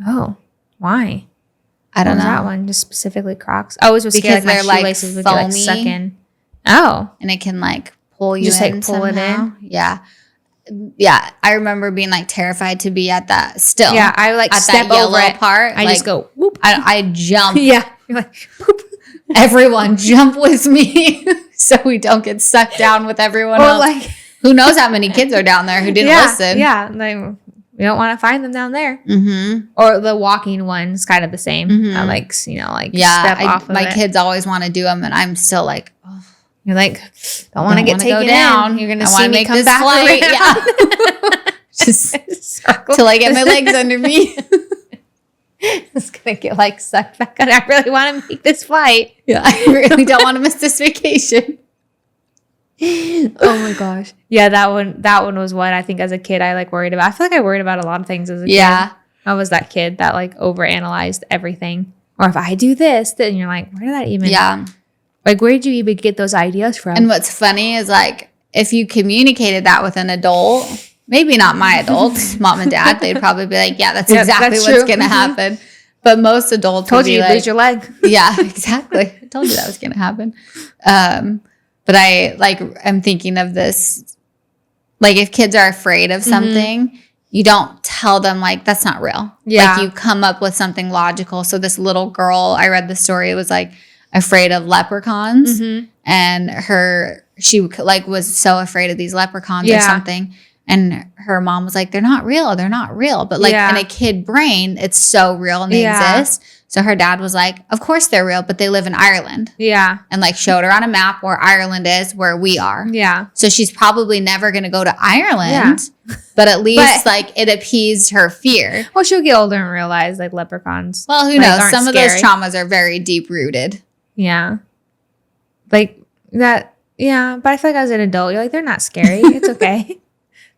Oh, why? I don't know. That one, just specifically Crocs. I always was scared like my shoelaces would get like suck in. Oh. And it can like pull you just in. Just like pull somehow. it in? Yeah. Yeah. I remember being like terrified to be at that still. Yeah. I like step over it. Part. I just go whoop. I jump. Yeah. You're like whoop. Everyone jump with me so we don't get sucked down with everyone else. Like, who knows how many kids are down there who didn't listen. Yeah. Like, we don't want to find them down there. Mm-hmm. Or the walking one's kind of the same. Mm-hmm. I like, step off of my kids always want to do them, and I'm still like, oh. You're like, don't want to get taken down. You're going to see me come back. Yeah. Just till I get my legs under me. It's going to get like sucked back on. I really want to make this flight. Yeah, I really don't want to miss this vacation. Oh my gosh. Yeah, that one was what I think as a kid I like worried about. I feel like I worried about a lot of things as a kid. Yeah. I was that kid that like overanalyzed everything. Or if I do this, then you're like, where did that even like where did you even get those ideas from? And what's funny is like if you communicated that with an adult, Maybe not my adults, mom and dad. They'd probably be like, yeah, that's Yep, exactly that's what's true. going to happen. But most adults Told would you be you'd like, lose your leg. yeah, exactly. I told you that was going to happen. But I'm thinking of this, like if kids are afraid of something, you don't tell them like, that's not real. Yeah. Like you come up with something logical. So this little girl, I read the story, it was like afraid of leprechauns and she like was so afraid of these leprechauns or something. And her mom was like, they're not real. They're not real. But like in a kid brain, it's so real and they exist. So her dad was like, of course they're real, but they live in Ireland. Yeah. And like showed her on a map where Ireland is, where we are. Yeah. So she's probably never going to go to Ireland, but at least like it appeased her fear. Well, she'll get older and realize like leprechauns. Well, who knows? Some of those traumas are very deep rooted. Yeah. Like that. Yeah. But I feel like as an adult, you're like, they're not scary. It's okay.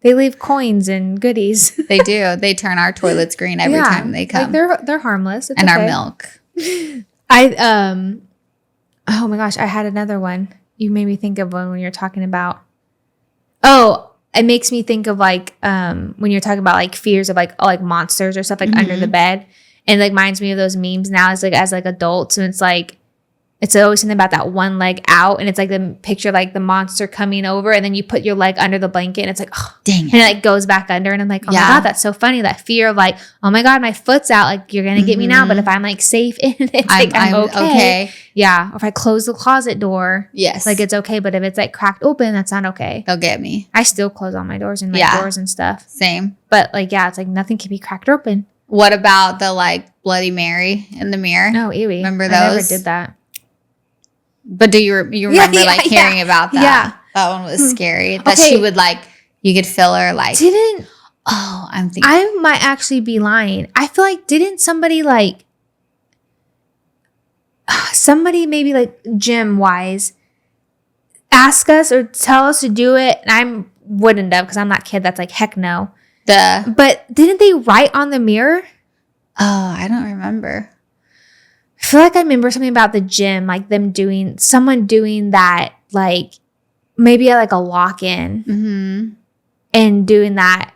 They leave coins and goodies. They do. They turn our toilets green every time they come. Like they're harmless. It's and okay. our milk. Oh my gosh, I had another one. You made me think of one when you're talking about. Oh, it makes me think of like when you're talking about like fears of like monsters or stuff like under the bed, and like reminds me of those memes now as like adults, and it's like. It's always something about that one leg out, and it's like the picture, like the monster coming over, and then you put your leg under the blanket, and it's like, oh, dang it. And it like goes back under, and I'm like, oh my God, that's so funny. That fear of like, oh my God, my foot's out, like you're going to get me now, but if I'm like safe in it, it's like I'm okay. Yeah. Or if I close the closet door, like it's okay, but if it's like cracked open, that's not okay. They'll get me. I still close all my doors and my doors and stuff. Same. But like, yeah, it's like nothing can be cracked open. What about the like Bloody Mary in the mirror? No, ew. Remember those? I never did that. But do you remember hearing about that? Yeah. That one was scary. That she would like, you could feel her like. I'm thinking. I might actually be lying. I feel like, didn't somebody like, maybe like gym wise ask us or tell us to do it? And I wouldn't have because I'm that kid that's like, heck no. But didn't they write on the mirror? Oh, I don't remember. I feel like I remember something about the gym, like someone doing that, like maybe at like a lock-in and doing that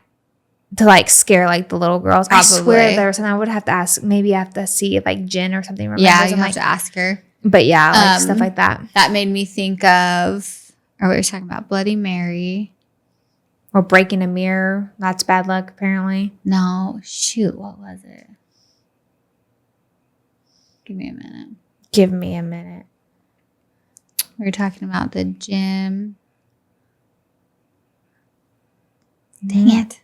to like scare like the little girls. Probably. I swear there was something. I would have to ask. Maybe I have to see if like Jen or something remembers. Yeah, you have to ask her. But yeah, like stuff like that. That made me think of, we were talking about Bloody Mary. Or breaking a mirror. That's bad luck, apparently. No, shoot, what was it? Give me a minute. We were talking about the gym. Dang it.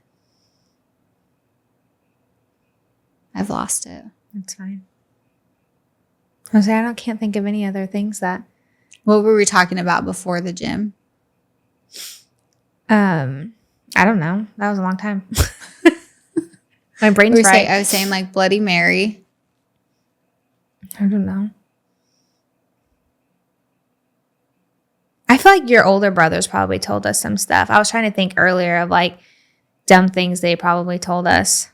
I've lost it. That's fine. I can't think of any other things that. What were we talking about before the gym? I don't know. That was a long time. My brain's fried. I was saying like Bloody Mary. I don't know. I feel like your older brothers probably told us some stuff. I was trying to think earlier of like dumb things they probably told us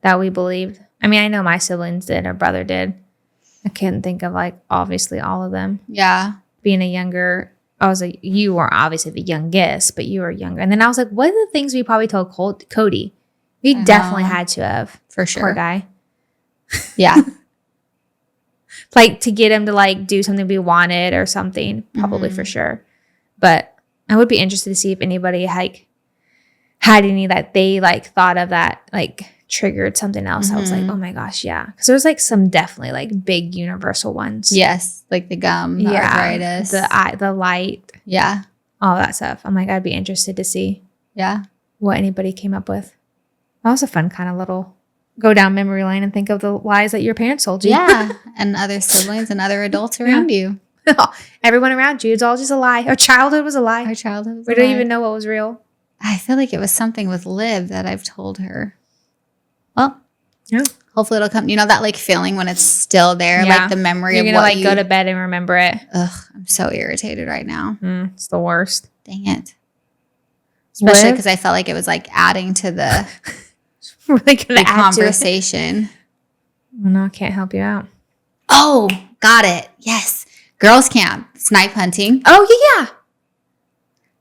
that we believed. I mean, I know my siblings did, or brother did. I can't think of like obviously all of them. Yeah. Being I was like, you were obviously the youngest, but you were younger. And then I was like, what are the things we probably told Cody? We definitely had to have. For sure. Poor guy. Yeah. Like to get him to like do something we wanted or something, probably for sure. But I would be interested to see if anybody like had any that they like thought of that like triggered something else. I was like, oh my gosh, yeah. Because there was like some definitely like big universal ones. Yes, like the gum, the arthritis, the light. Yeah. All that stuff. I'm like, I'd be interested to see what anybody came up with. That was a fun kind of little go down memory lane and think of the lies that your parents told you. Yeah. And other siblings and other adults around you. Everyone around you. It's all just a lie. Our childhood was a lie. We don't even know what was real. I feel like it was something with Liv that I've told her. Well, hopefully it'll come. You know that like feeling when it's still there, like the memory of what like go to bed and remember it. Ugh, I'm so irritated right now. It's the worst. Dang it. Especially because I felt like it was like adding to the, the conversation. No, I can't help you out. Oh, got it. Yes. Girls camp, snipe hunting. Oh, yeah.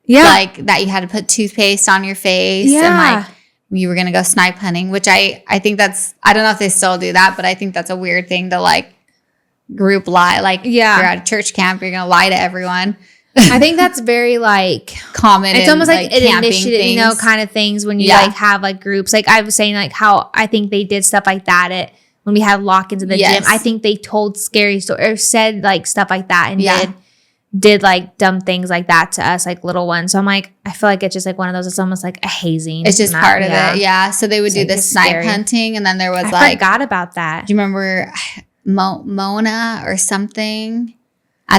Yeah. Like that you had to put toothpaste on your face. Yeah. And like you were going to go snipe hunting, which I think that's, I don't know if they still do that, but I think that's a weird thing to like group lie. Like you're at a church camp, you're going to lie to everyone. I think that's very like common. It's almost like an initiative, things. you know, kind of things when you like have like groups. Like I was saying, like how I think they did stuff like that when we had lock-ins in the gym. I think they told scary stories or said like stuff like that and did like dumb things like that to us, like little ones. So I'm like, I feel like it's just like one of those. It's almost like a hazing. It's just part of it, yeah. So they would do the snipe hunting, and then there was I forgot about that. Do you remember Mona or something?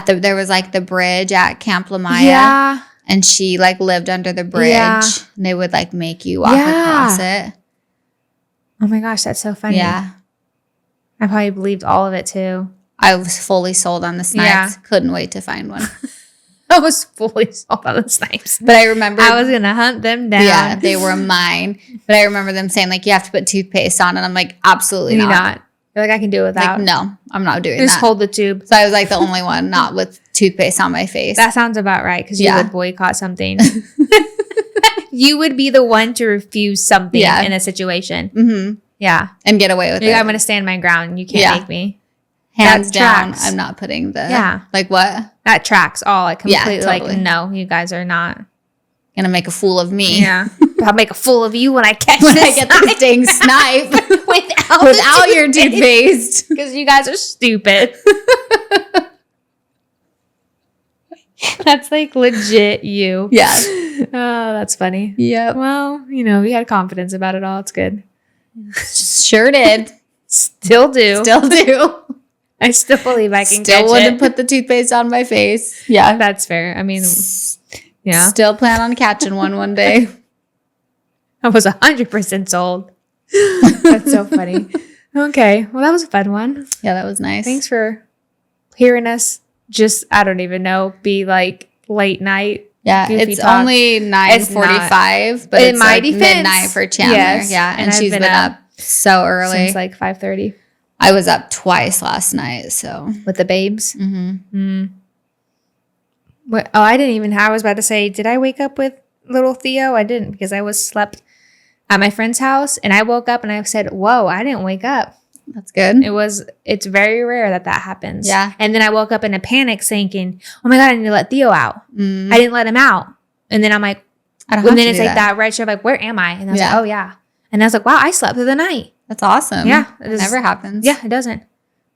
There was like the bridge at Camp Lamaya. Yeah. And she like lived under the bridge. Yeah. And they would like make you walk across it. Oh my gosh, that's so funny. Yeah. I probably believed all of it too. I was fully sold on the snipes. Yeah. Couldn't wait to find one. I was fully sold on the snipes. But I remember I was going to hunt them down. Yeah, they were mine. But I remember them saying like, you have to put toothpaste on. And I'm like, absolutely not. You're like, I can do it without. Like, no, I'm not doing that. Just hold the tube. So I was like the only one not with toothpaste on my face. That sounds about right because you would boycott something. You would be the one to refuse something in a situation. Mm-hmm. Yeah. And get away with it. I'm going to stand my ground. You can't make me. Hands down, I'm not putting the... Yeah. Like what? That tracks all. I completely totally. Like, no, you guys are not. Gonna make a fool of me. Yeah. I'll make a fool of you when I catch I get this dang snipe. without your toothpaste. Because you guys are stupid. That's like legit you. Yeah. Oh, that's funny. Yeah. Well, you know, we had confidence about it all. It's good. Sure did. Still do. Still do. I still believe I can still wouldn't put the toothpaste on my face. Yeah. That's fair. I mean, yeah. Still plan on catching one day. I was 100% sold. That's so funny. Okay. Well, that was a fun one. Yeah, that was nice. Thanks for hearing us just, I don't even know, be like late night. Yeah, it's talk. Only 9:45, but it's like midnight for Chandler. Yes. Yeah, and she's been up so early. Since like 5:30. I was up twice last night, so. With the babes? Mm-hmm. What, I didn't even, I was about to say, did I wake up with little Theo? I didn't because I was slept at my friend's house and I woke up and I said, whoa, I didn't wake up. That's good. It's very rare that happens. Yeah. And then I woke up in a panic thinking, oh my God, I need to let Theo out. I didn't let him out. And then I'm like, and then it's like that red shirt, like, where am I? And I was like, oh yeah. And I was like, wow, I slept through the night. That's awesome. Yeah. It never happens. Yeah, it doesn't.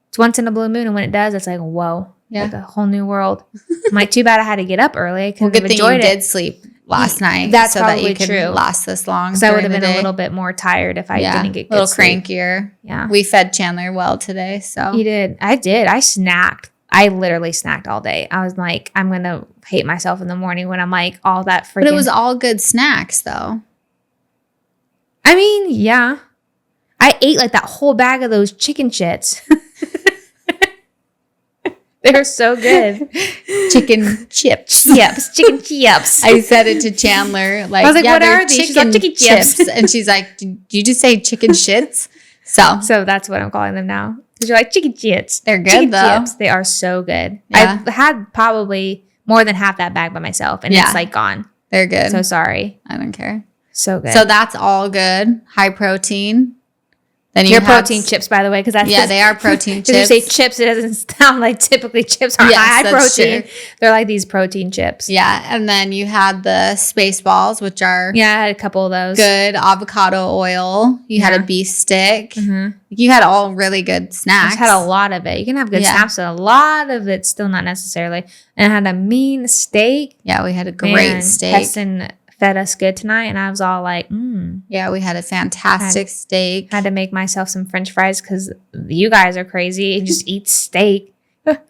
It's once in a blue moon. And when it does, it's like, whoa. Yeah. Like a whole new world. I'm like, too bad I had to get up early. Well, good thing you did sleep last night. That's so probably that you could last this long. Because I would have been a little bit more tired if I didn't get good a little sleep. crankier. Yeah. We fed Chandler well today. So he did. I did. I snacked. I literally snacked all day. I was like, I'm going to hate myself in the morning when I'm like all that freaking. But it was all good snacks though. I mean, yeah. I ate like that whole bag of those chicken shits. They're so good. Chicken chips. Chips. Chicken chips. I said it to Chandler. Like, I was like, what are these? She's like, chicken chips. And she's like, did you just say chicken shits? So that's what I'm calling them now. Because you're like, chicken chips. They're good chicken though. Chips. They are so good. Yeah. I've had probably more than half that bag by myself. And it's like gone. They're good. So sorry. I don't care. So good. So that's all good. High protein. Then They're protein chips, by the way, because that's they are protein chips. If you say chips, it doesn't sound like typically chips are high protein. True. They're like these protein chips. Yeah, and then you had the space balls, which are I had a couple of those. Good avocado oil. You had a beef stick. Mm-hmm. You had all really good snacks. I just had a lot of it. You can have good snacks, but a lot of it still not necessarily. And I had a mean steak. Yeah, we had a great steak. Heston fed us good tonight, and I was all like, Yeah, we had a fantastic steak. Had to make myself some French fries because you guys are crazy and just eat steak.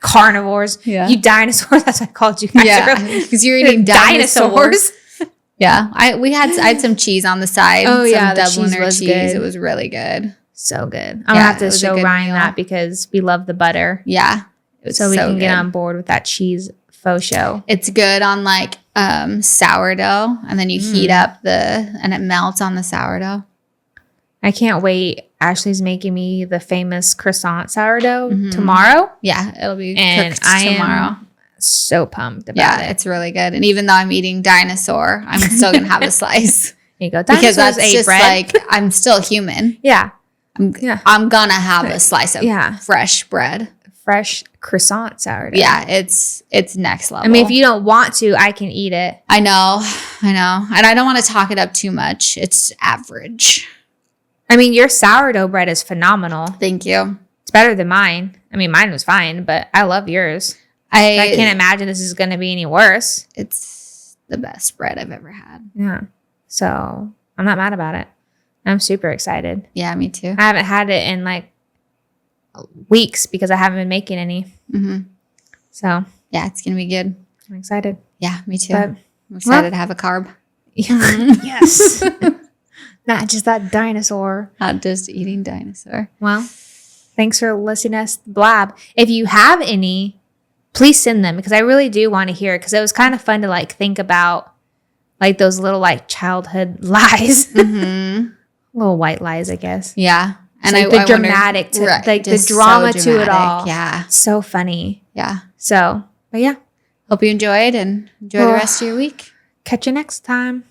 Carnivores. Yeah. You dinosaurs. That's what I called you guys. Yeah, because you're eating dinosaurs. Yeah, I had some cheese on the side. Oh, some Dubliner cheese. Good. It was really good. So good. I'm going to have to show Ryan that because we love the butter. Yeah. So we can get on board with that cheese faux show. It's good on like sourdough, and then you heat up and it melts on the sourdough. I can't wait. Ashley's making me the famous croissant sourdough tomorrow. Yeah, it'll be cooked tomorrow. so pumped about Yeah, it. it's really good. And even though I'm eating dinosaur, I'm still going to have a slice. There you go. Because that's just bread. like, I'm still human. Yeah. I'm going to have a slice of fresh bread. Fresh croissant sourdough. Yeah, it's next level. I mean, if you don't want to, I can eat it. I know. And I don't want to talk it up too much. It's average. I mean, your sourdough bread is phenomenal. Thank you. It's better than mine. I mean, mine was fine, but I love yours. I can't imagine this is going to be any worse. It's the best bread I've ever had. Yeah. So I'm not mad about it. I'm super excited. Yeah, me too. I haven't had it in like weeks because I haven't been making any. Mm-hmm. So yeah, it's going to be good. I'm excited. Yeah, me too. But, I'm excited to have a carb. Yes. Not just that dinosaur. Not just eating dinosaur. Well, thanks for listening to us blab. If you have any, please send them because I really do want to hear it because it was kind of fun to like think about like those little like childhood lies. Mm-hmm. Little white lies, I guess. Yeah. And like the dramatic, like the drama to it all. Yeah. So funny. Yeah. So, but yeah. Hope you enjoyed and enjoy the rest of your week. Catch you next time.